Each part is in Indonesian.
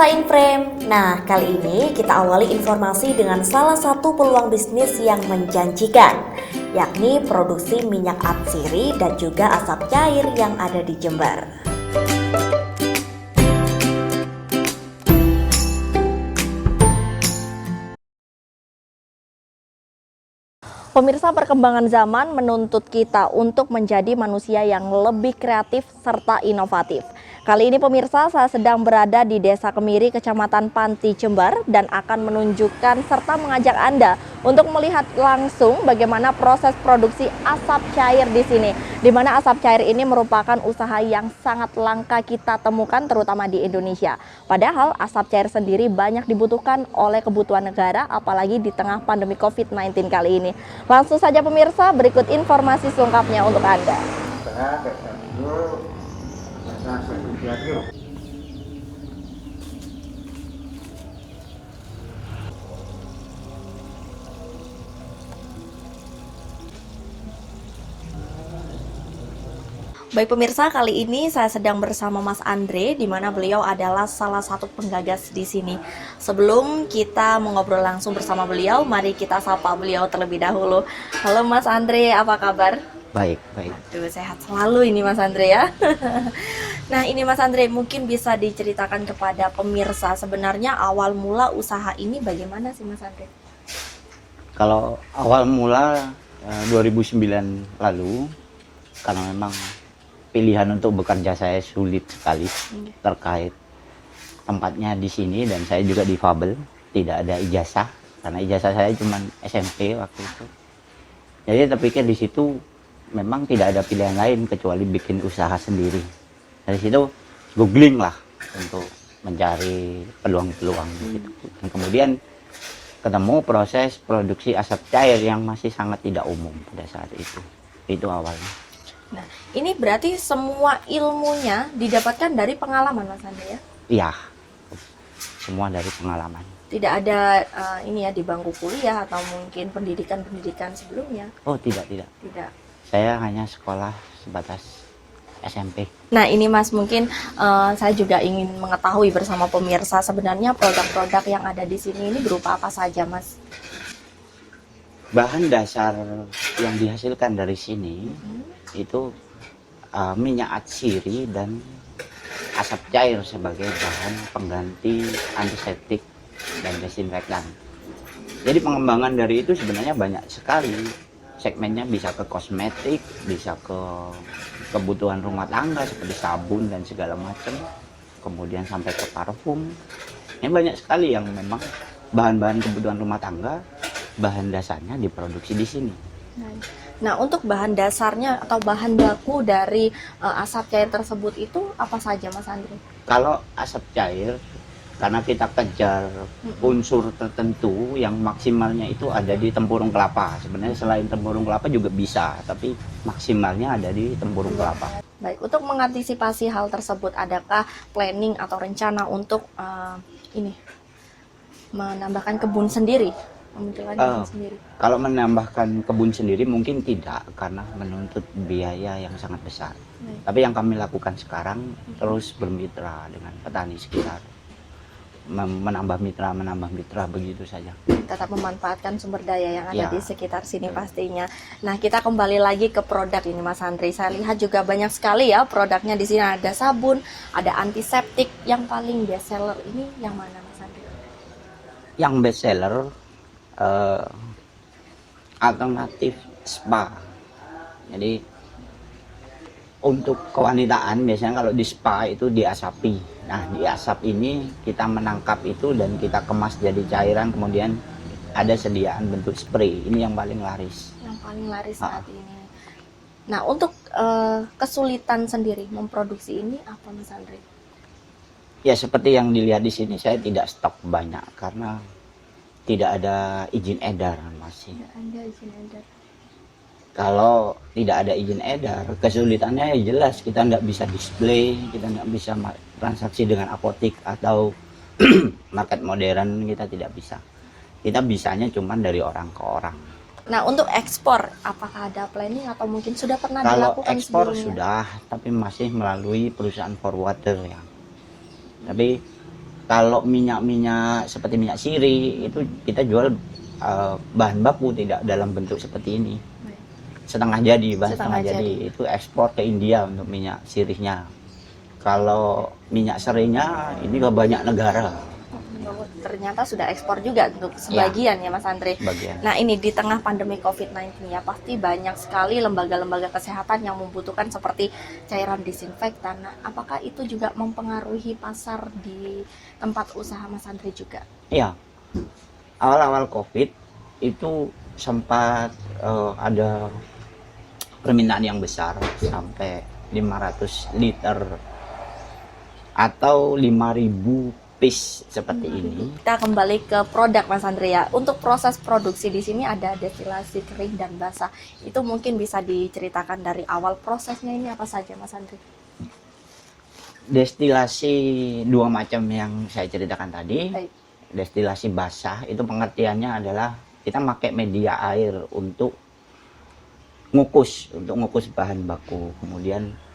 pemirsa Inframe. Nah, kali ini kita awali informasi dengan salah satu peluang bisnis yang menjanjikan, yakni produksi minyak atsiri dan juga asap cair yang ada di Jember. Pemirsa, perkembangan zaman menuntut kita untuk menjadi manusia yang lebih kreatif serta inovatif. Kali ini pemirsa, saya sedang berada di Desa Kemiri, Kecamatan Panti, Jember, dan akan menunjukkan serta mengajak Anda untuk melihat langsung bagaimana proses produksi asap cair di sini. Di mana asap cair ini merupakan usaha yang sangat langka kita temukan terutama di Indonesia. Padahal asap cair sendiri banyak dibutuhkan oleh kebutuhan negara, apalagi di tengah pandemi COVID-19 kali ini. Langsung saja pemirsa, berikut informasi selengkapnya untuk Anda. Baik pemirsa, kali ini saya sedang bersama Mas Andre, di mana beliau adalah salah satu penggagas di sini. Sebelum kita mengobrol langsung bersama beliau, mari kita sapa beliau terlebih dahulu. Halo Mas Andre, apa kabar? Baik, baik. Aduh, sehat selalu ini Mas Andre ya. Nah ini Mas Andre, mungkin bisa diceritakan kepada pemirsa sebenarnya awal mula usaha ini bagaimana sih Mas Andre? Kalau awal mula 2009 lalu, karena memang pilihan untuk bekerja saya sulit sekali terkait tempatnya di sini dan saya juga difabel, tidak ada ijazah karena ijazah saya cuma SMP waktu itu. Jadi terpikir di situ memang tidak ada pilihan lain kecuali bikin usaha sendiri. Dari situ googling lah untuk mencari peluang-peluang gitu. Dan kemudian ketemu proses produksi asap cair yang masih sangat tidak umum pada saat itu. Itu awalnya. Nah, ini berarti semua ilmunya didapatkan dari pengalaman Mas Andre ya? Iya, semua dari pengalaman. Tidak ada ini ya di bangku kuliah atau mungkin pendidikan sebelumnya? Oh tidak. Tidak. Saya hanya sekolah sebatas SMP. Nah ini Mas, mungkin saya juga ingin mengetahui bersama pemirsa sebenarnya produk-produk yang ada di sini ini berupa apa saja Mas? Bahan dasar yang dihasilkan dari sini itu minyak atsiri dan asap cair sebagai bahan pengganti antiseptik dan desinfektan. Jadi pengembangan dari itu sebenarnya banyak sekali. Segmennya bisa ke kosmetik, bisa ke kebutuhan rumah tangga seperti sabun dan segala macam. Kemudian sampai ke parfum. Ini banyak sekali yang memang bahan-bahan kebutuhan rumah tangga, bahan dasarnya diproduksi di sini. Nah, untuk bahan dasarnya atau bahan baku dari asap cair tersebut itu apa saja Mas Andre? Kalau asap cair, karena kita kejar unsur tertentu yang maksimalnya itu ada di tempurung kelapa. Sebenarnya selain tempurung kelapa juga bisa, tapi maksimalnya ada di tempurung kelapa. Baik, untuk mengantisipasi hal tersebut, adakah planning atau rencana untuk menambahkan kebun sendiri? Kalau menambahkan kebun sendiri mungkin tidak, karena menuntut biaya yang sangat besar. Tapi yang kami lakukan sekarang terus bermitra dengan petani sekitar, menambah mitra begitu saja. Tetap memanfaatkan sumber daya yang ada di sekitar sini pastinya. Nah, kita kembali lagi ke produk ini Mas Andre. Saya lihat juga banyak sekali ya produknya di sini, ada sabun, ada antiseptik. Yang paling best seller ini yang mana Mas Andre? Yang best seller alternatif spa. Jadi untuk kewanitaan biasanya kalau di spa itu diasapi. Nah, di asap ini kita menangkap itu dan kita kemas jadi cairan, kemudian ada sediaan bentuk spray. Ini yang paling laris. Yang paling laris saat ini. Nah, untuk kesulitan sendiri memproduksi ini apa Mas Andre? Ya seperti yang dilihat di sini, saya tidak stok banyak karena tidak ada izin edar masih. Tidak ada izin edar. Kalau tidak ada izin edar, kesulitannya ya jelas, kita nggak bisa display, kita nggak bisa transaksi dengan apotik atau market modern, kita tidak bisa. Kita bisanya cuma dari orang ke orang. Nah, untuk ekspor, apakah ada planning atau mungkin sudah pernah Kalau dilakukan ekspor sebelumnya? sudah, tapi masih melalui perusahaan forwarder ya. Tapi Kalau minyak-minyak seperti minyak sirih itu kita jual bahan baku, tidak dalam bentuk seperti ini. Setengah jadi, bahan setengah jadi. Itu ekspor ke India untuk minyak sirihnya. Kalau minyak serinya ini ke banyak negara. Ternyata sudah ekspor juga untuk sebagian ya Mas Andre. Sebagian. Nah ini di tengah pandemi COVID-19 ya, pasti banyak sekali lembaga-lembaga kesehatan yang membutuhkan seperti cairan disinfektan. Nah, apakah itu juga mempengaruhi pasar di tempat usaha Mas Andre juga? Iya, awal-awal COVID itu sempat ada permintaan yang besar sampai 500 liter atau 5.000 piece seperti ini. Kita kembali ke produk Mas Andre ya. Untuk proses produksi di sini ada destilasi kering dan basah. Itu mungkin bisa diceritakan dari awal prosesnya ini apa saja Mas Andre? Destilasi dua macam yang saya ceritakan tadi. Baik. Destilasi basah itu pengertiannya adalah kita pakai media air untuk ngukus bahan baku. Kemudian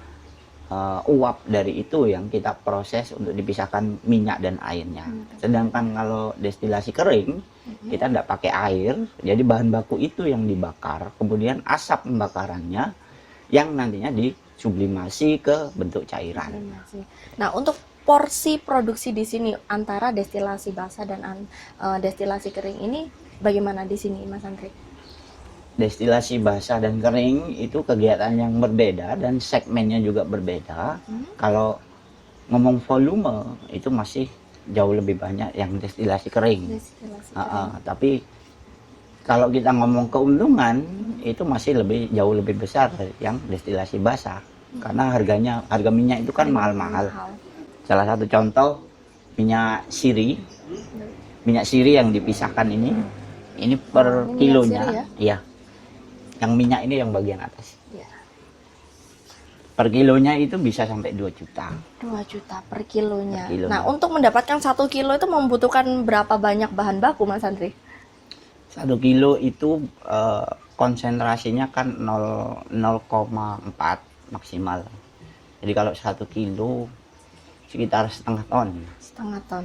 uap dari itu yang kita proses untuk dipisahkan minyak dan airnya. Sedangkan kalau destilasi kering, kita tidak pakai air, jadi bahan baku itu yang dibakar, kemudian asap pembakarannya yang nantinya disublimasi ke bentuk cairan. Nah, untuk porsi produksi di sini antara destilasi basah dan destilasi kering ini bagaimana di sini Mas Andre? Destilasi basah dan kering itu kegiatan yang berbeda dan segmennya juga berbeda. Kalau ngomong volume itu masih jauh lebih banyak yang destilasi kering. Tapi kalau kita ngomong keuntungan itu masih jauh lebih besar yang destilasi basah karena harga minyak itu kan mahal-mahal. Salah satu contoh minyak sirih yang dipisahkan ini per kilonya ya. Yang minyak ini yang bagian atas. Ya. Per kilonya itu bisa sampai 2 juta. 2 juta per kilonya. Nah, untuk mendapatkan 1 kilo itu membutuhkan berapa banyak bahan baku, Mas Andre? 1 kilo itu konsentrasinya kan 0,4 maksimal. Jadi kalau 1 kilo sekitar setengah ton. Setengah ton.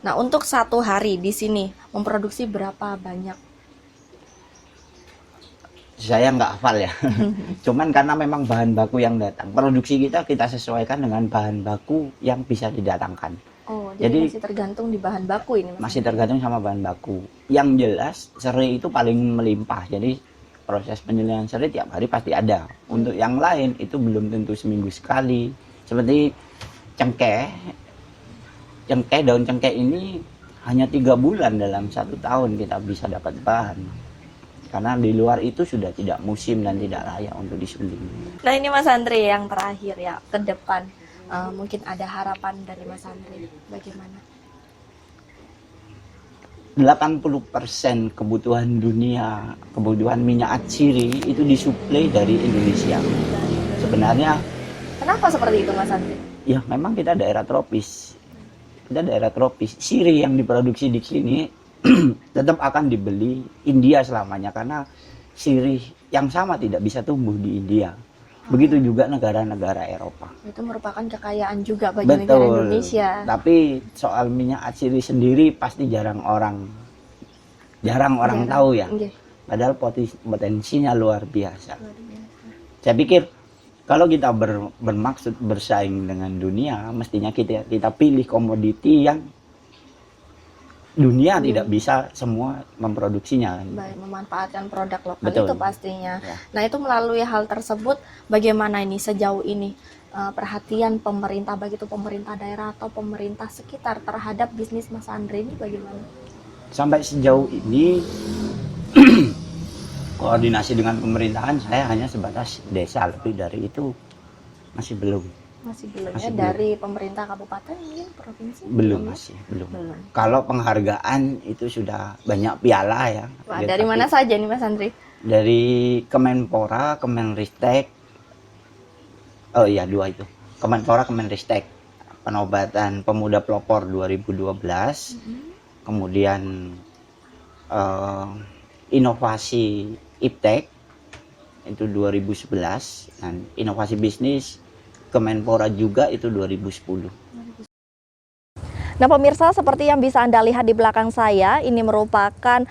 Nah, untuk 1 hari di sini memproduksi berapa banyak? Saya nggak hafal ya. Cuman karena memang bahan baku yang datang, produksi kita sesuaikan dengan bahan baku yang bisa didatangkan. Oh, jadi masih tergantung di bahan baku ini Mas? Masih tergantung sama bahan baku. Yang jelas serai itu paling melimpah. Jadi proses penyelidikan serai tiap hari pasti ada. Untuk yang lain itu belum tentu seminggu sekali. Seperti cengkeh, daun cengkeh ini hanya 3 bulan dalam 1 tahun kita bisa dapat bahan. Karena di luar itu sudah tidak musim dan tidak layak untuk disuling. Nah ini Mas Andre yang terakhir ya, ke depan mungkin ada harapan dari Mas Andre, bagaimana? 80% kebutuhan dunia, kebutuhan minyak atsiri itu disuplai dari Indonesia. Sebenarnya kenapa seperti itu Mas Andre? Ya memang kita daerah tropis. Sirih yang diproduksi di sini tetap akan dibeli India selamanya karena sirih yang sama tidak bisa tumbuh di India. Begitu juga negara-negara Eropa. Itu merupakan kekayaan juga bagi negara Indonesia. Tapi soal minyak atsiri sendiri pasti jarang orang tahu ya. Padahal potensinya luar biasa. Saya pikir kalau kita bermaksud bersaing dengan dunia, mestinya kita pilih komoditi yang dunia tidak bisa semua memproduksinya. Baik, memanfaatkan produk lokal. Betul. Itu pastinya. Ya. Nah, itu melalui hal tersebut bagaimana ini sejauh ini perhatian pemerintah, baik itu pemerintah daerah atau pemerintah sekitar terhadap bisnis Mas Andre ini bagaimana? Sampai sejauh ini koordinasi dengan pemerintahan saya hanya sebatas desa, lebih dari itu masih belum. Masih dari pemerintah kabupaten mungkin provinsi? Belum. Kalau penghargaan itu sudah banyak piala ya. Wah, dari mana saja nih Mas Andre? Dari Kemenpora, Kemenristek. Oh iya, 2 itu. Kemenpora, Kemenristek. Penobatan Pemuda Pelopor 2012. Kemudian inovasi Iptek itu 2011 dan inovasi bisnis Kemenpora juga itu 2010. Nah pemirsa, seperti yang bisa Anda lihat di belakang saya, ini merupakan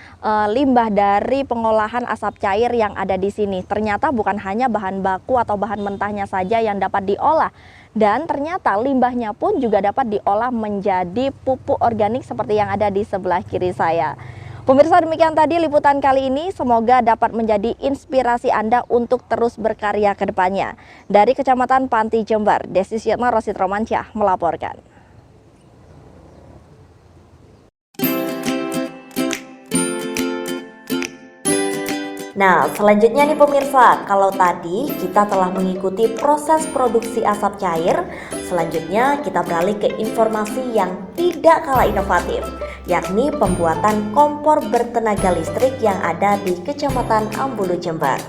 limbah dari pengolahan asap cair yang ada di sini. Ternyata bukan hanya bahan baku atau bahan mentahnya saja yang dapat diolah, dan ternyata limbahnya pun juga dapat diolah menjadi pupuk organik seperti yang ada di sebelah kiri saya. Pemirsa, demikian tadi liputan kali ini, semoga dapat menjadi inspirasi Anda untuk terus berkarya ke depannya. Dari Kecamatan Panti, Jember, Desi Syetna Rosid Romansyah melaporkan. Nah, selanjutnya nih pemirsa, kalau tadi kita telah mengikuti proses produksi asap cair, selanjutnya kita beralih ke informasi yang tidak kalah inovatif, yakni pembuatan kompor bertenaga listrik yang ada di Kecamatan Ambulu, Jember.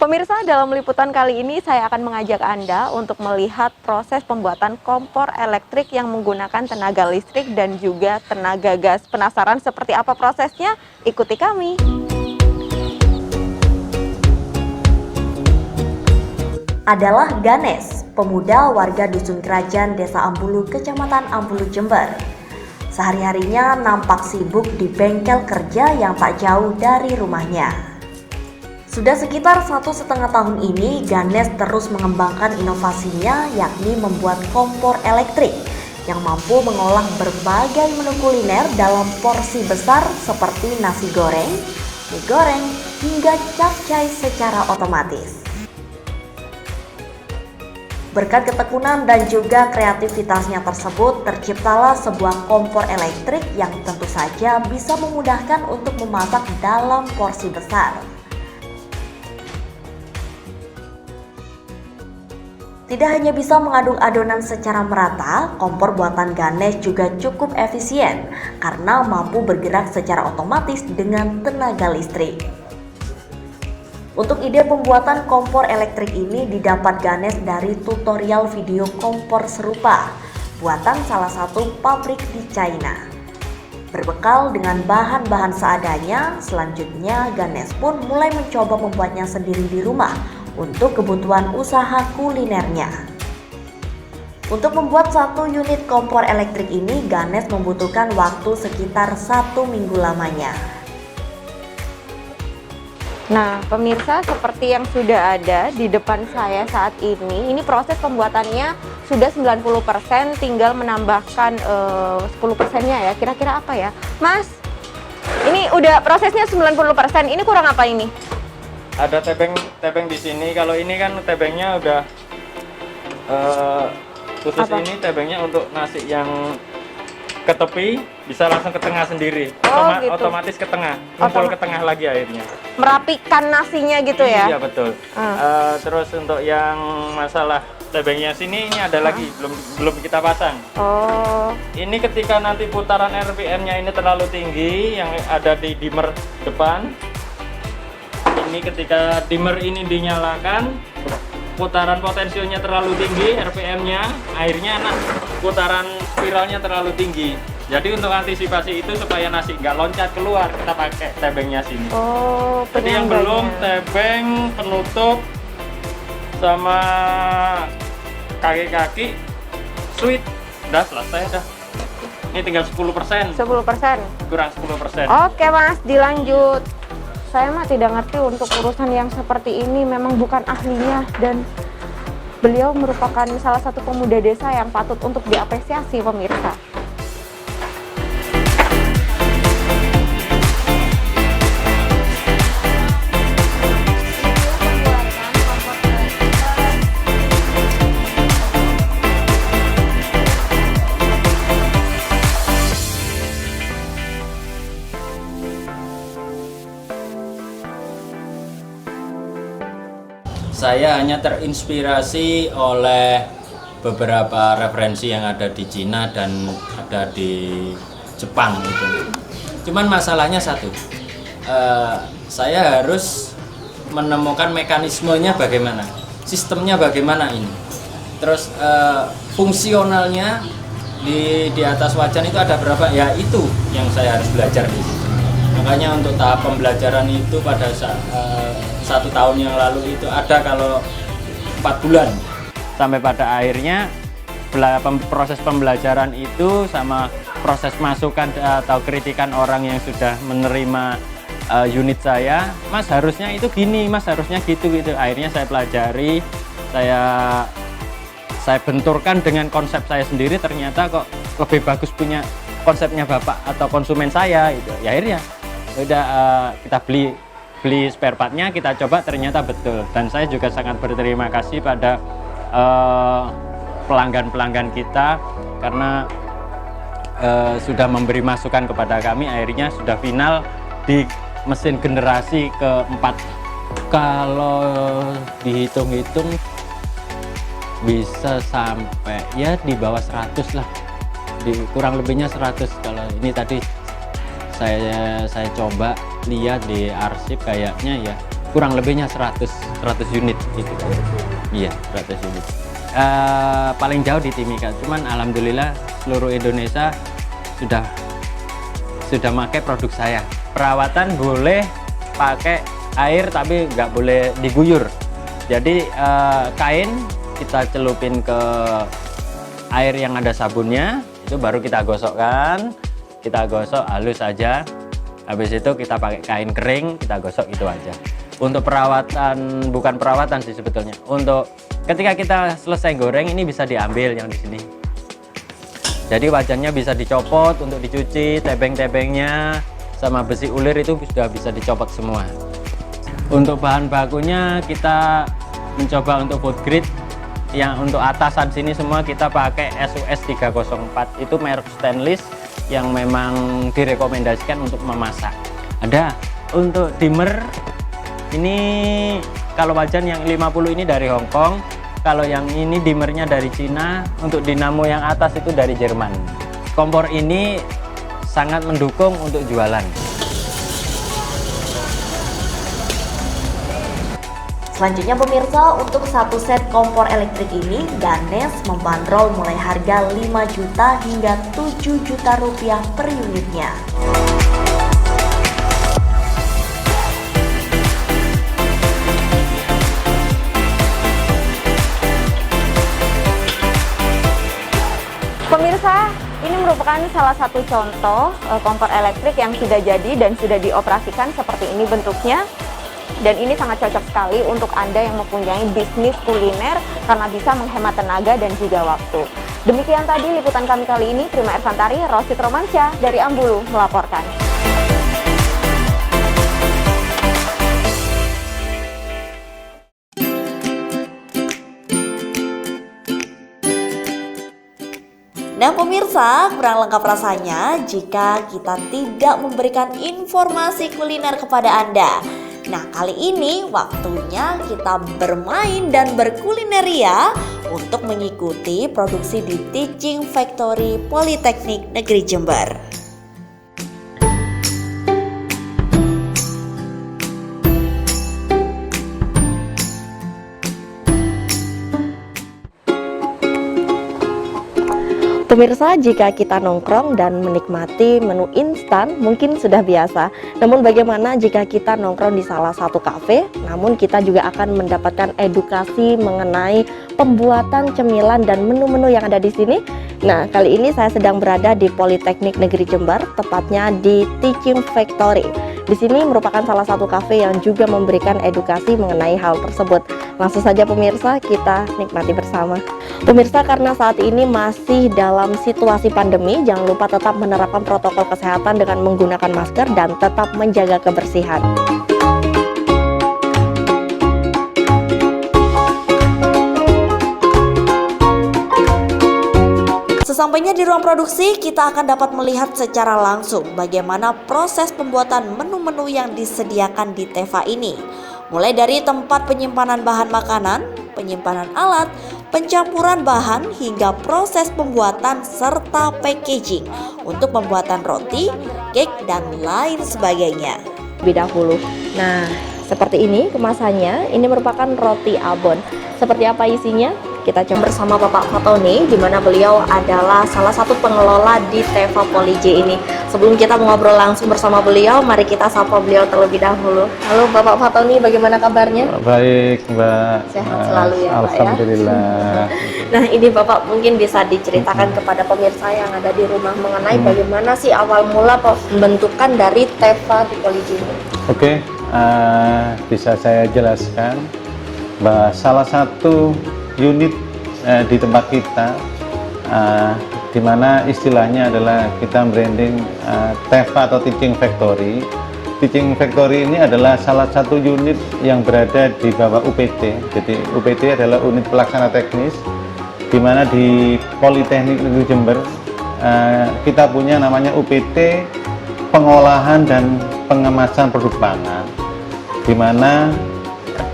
Pemirsa, dalam liputan kali ini saya akan mengajak Anda untuk melihat proses pembuatan kompor elektrik yang menggunakan tenaga listrik dan juga tenaga gas. Penasaran seperti apa prosesnya? Ikuti kami. Adalah Ganes, pemuda warga Dusun Kerajaan Desa Ambulu, Kecamatan Ambulu, Jember. Sehari-harinya nampak sibuk di bengkel kerja yang tak jauh dari rumahnya. Sudah sekitar 1,5 tahun ini, Ganes terus mengembangkan inovasinya, yakni membuat kompor elektrik yang mampu mengolah berbagai menu kuliner dalam porsi besar seperti nasi goreng, mie goreng, hingga capcay secara otomatis. Berkat ketekunan dan juga kreativitasnya tersebut, terciptalah sebuah kompor elektrik yang tentu saja bisa memudahkan untuk memasak dalam porsi besar. Tidak hanya bisa mengaduk adonan secara merata, kompor buatan Ganes juga cukup efisien karena mampu bergerak secara otomatis dengan tenaga listrik. Untuk ide pembuatan kompor elektrik ini didapat Ganes dari tutorial video kompor serupa buatan salah satu pabrik di China. Berbekal dengan bahan-bahan seadanya, selanjutnya Ganes pun mulai mencoba membuatnya sendiri di rumah untuk kebutuhan usaha kulinernya. Untuk membuat satu unit kompor elektrik ini, Ganes membutuhkan waktu sekitar 1 minggu lamanya. Nah, pemirsa, seperti yang sudah ada di depan saya saat ini proses pembuatannya sudah 90%, tinggal menambahkan 10%-nya ya. Kira-kira apa ya? Mas, ini udah prosesnya 90%, ini kurang apa ini? Ada tebeng di sini. Kalau ini kan tebengnya udah khusus apa? Ini tebengnya untuk nasi yang ke tepi bisa langsung ke tengah sendiri. Gitu. Otomatis ke tengah, ngumpul ke tengah lagi airnya. Merapikan nasinya gitu ya? Iya betul. Terus untuk yang masalah tebengnya sini ini ada lagi, belum kita pasang. Ini ketika nanti putaran RPM-nya ini terlalu tinggi, yang ada di dimmer depan. Ini ketika dimmer ini dinyalakan, putaran potensialnya terlalu tinggi, RPM-nya, airnya putaran spiralnya terlalu tinggi. Jadi untuk antisipasi itu supaya nasi nggak loncat keluar, kita pakai tebengnya sini. Jadi yang belum, tebeng, penutup, sama kaki-kaki, switch, udah selesai dah. Ini tinggal 10%. 10%? Kurang 10%. Oke Mas, dilanjut. Saya mah tidak ngerti untuk urusan yang seperti ini, memang bukan ahlinya, dan beliau merupakan salah satu pemuda desa yang patut untuk diapresiasi pemirsa. Saya hanya terinspirasi oleh beberapa referensi yang ada di Cina dan ada di Jepang itu. Cuman masalahnya satu, saya harus menemukan mekanismenya bagaimana, sistemnya bagaimana ini. Terus fungsionalnya di atas wajan itu ada berapa? Ya itu yang saya harus belajar di sini. Makanya untuk tahap pembelajaran itu pada 1 tahun yang lalu itu ada kalau 4 bulan. Sampai pada akhirnya proses pembelajaran itu sama proses masukan atau kritikan orang yang sudah menerima unit saya, Mas harusnya itu gini, Mas harusnya gitu. Akhirnya saya pelajari, saya benturkan dengan konsep saya sendiri, ternyata kok lebih bagus punya konsepnya Bapak atau konsumen saya gitu. Ya akhirnya udah kita beli spare partnya, kita coba, ternyata betul. Dan saya juga sangat berterima kasih pada pelanggan-pelanggan kita karena sudah memberi masukan kepada kami. Akhirnya sudah final di mesin generasi keempat. Kalau dihitung-hitung bisa sampai ya di bawah 100 lah, kurang lebihnya 100. Kalau ini tadi saya coba lihat di arsip, kayaknya ya kurang lebihnya 100 unit gitu. Iya, 100 unit. Paling jauh di Timika, cuman alhamdulillah seluruh Indonesia sudah pakai produk saya. Perawatan boleh pakai air tapi nggak boleh diguyur. Jadi kain kita celupin ke air yang ada sabunnya, itu baru kita gosokkan, kita gosok halus aja. Habis itu kita pakai kain kering, kita gosok, itu aja. Untuk perawatan, bukan perawatan sih sebetulnya, untuk ketika kita selesai goreng ini bisa diambil yang di sini. Jadi wajannya bisa dicopot untuk dicuci, tebeng-tebengnya sama besi ulir itu sudah bisa dicopot semua. Untuk bahan bakunya kita mencoba untuk food grade. Yang untuk atasan sini semua kita pakai SUS 304, itu merek stainless yang memang direkomendasikan untuk memasak. Ada untuk dimmer ini, kalau wajan yang 50 ini dari Hong Kong, kalau yang ini dimmernya dari Cina, untuk dinamo yang atas itu dari Jerman. Kompor ini sangat mendukung untuk jualan. Selanjutnya pemirsa, untuk satu set kompor elektrik ini, Ganes membandrol mulai harga 5 juta hingga 7 juta rupiah per unitnya. Pemirsa, ini merupakan salah satu contoh kompor elektrik yang sudah jadi dan sudah dioperasikan seperti ini bentuknya. Dan ini sangat cocok sekali untuk Anda yang mempunyai bisnis kuliner karena bisa menghemat tenaga dan juga waktu. Demikian tadi liputan kami kali ini. Prima Ervantari, Rosid Romansyah dari Ambulu melaporkan. Nah pemirsa, kurang lengkap rasanya jika kita tidak memberikan informasi kuliner kepada Anda. Nah kali ini waktunya kita bermain dan berkulineria untuk mengikuti produksi di Teaching Factory Politeknik Negeri Jember. Pemirsa, jika kita nongkrong dan menikmati menu instan mungkin sudah biasa. Namun bagaimana jika kita nongkrong di salah satu kafe, namun kita juga akan mendapatkan edukasi mengenai pembuatan cemilan dan menu-menu yang ada di sini. Nah, kali ini saya sedang berada di Politeknik Negeri Jember, tepatnya di Teaching Factory. Di sini merupakan salah satu kafe yang juga memberikan edukasi mengenai hal tersebut. Langsung saja pemirsa, kita nikmati bersama. Pemirsa, karena saat ini masih dalam situasi pandemi, jangan lupa tetap menerapkan protokol kesehatan dengan menggunakan masker dan tetap menjaga kebersihan. Sesampainya di ruang produksi, kita akan dapat melihat secara langsung bagaimana proses pembuatan menu-menu yang disediakan di Teva ini. Mulai dari tempat penyimpanan bahan makanan, penyimpanan alat, pencampuran bahan, hingga proses pembuatan serta packaging untuk pembuatan roti, cake, dan lain sebagainya. Lebih dahulu. Nah, seperti ini kemasannya. Ini merupakan roti abon. Seperti apa isinya? Kita coba bersama Bapak Fatoni, di mana beliau adalah salah satu pengelola di Teva Poly J ini. Sebelum kita mengobrol langsung bersama beliau, mari kita sapa beliau terlebih dahulu. Halo Bapak Fatoni, bagaimana kabarnya? Baik Mbak. Sehat selalu ya Pak ya. Alhamdulillah. Nah ini Bapak mungkin bisa diceritakan kepada pemirsa yang ada di rumah mengenai bagaimana sih awal mula pembentukan dari Teva di Poly J ini. Oke, bisa saya jelaskan bahwa salah satu unit di tempat kita, di mana istilahnya adalah kita branding Teva atau Teaching Factory. Teaching Factory ini adalah salah satu unit yang berada di bawah UPT. Jadi UPT adalah unit pelaksana teknis, di mana di Politeknik Negeri Jember kita punya namanya UPT Pengolahan dan Pengemasan Produk Pangan, di mana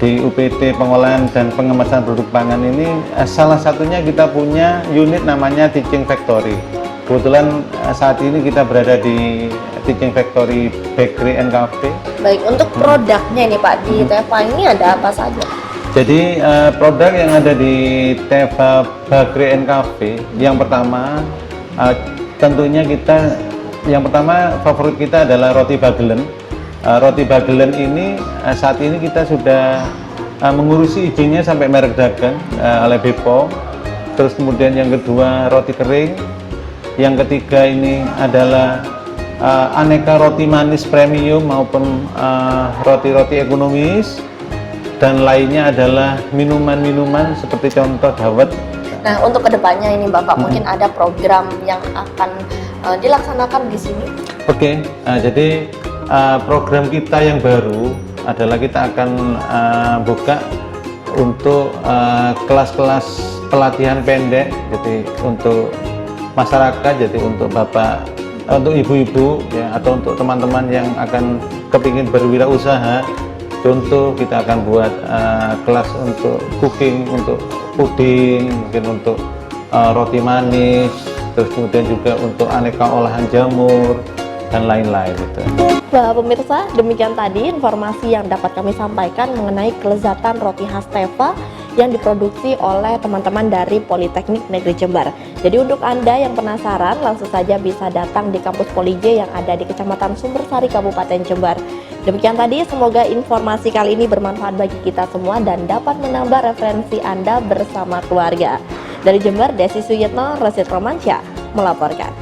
di UPT Pengolahan dan Pengemasan Produk Pangan ini salah satunya kita punya unit namanya Teaching Factory. Kebetulan saat ini kita berada di Teaching Factory Bakery and Cafe. Baik, untuk produknya ini Pak, di Teva ini ada apa saja? Jadi produk yang ada di Teva Bakery and Cafe, yang pertama tentunya yang pertama favorit kita adalah roti bagelen. Roti bagelen ini saat ini kita sudah mengurusi izinnya sampai merek dagang oleh BPOM. Terus kemudian yang kedua roti kering, yang ketiga ini adalah aneka roti manis premium maupun roti-roti ekonomis, dan lainnya adalah minuman-minuman seperti contoh dawet. Nah untuk kedepannya ini Bapak mungkin ada program yang akan dilaksanakan di sini. Oke, jadi program kita yang baru adalah kita akan buka untuk kelas-kelas pelatihan pendek, jadi untuk masyarakat, jadi untuk bapak, untuk ibu-ibu ya, atau untuk teman-teman yang akan kepingin berwirausaha. Contoh kita akan buat kelas untuk cooking, untuk puding, mungkin untuk roti manis, terus kemudian juga untuk aneka olahan jamur dan lain-lain itu. Bah, pemirsa, demikian tadi informasi yang dapat kami sampaikan mengenai kelezatan roti khas Teva yang diproduksi oleh teman-teman dari Politeknik Negeri Jember. Jadi untuk Anda yang penasaran, langsung saja bisa datang di kampus Poly J yang ada di Kecamatan Sumbersari, Kabupaten Jember. Demikian tadi, semoga informasi kali ini bermanfaat bagi kita semua dan dapat menambah referensi Anda bersama keluarga. Dari Jember, Desi Suyitno, Rosid Romansyah melaporkan.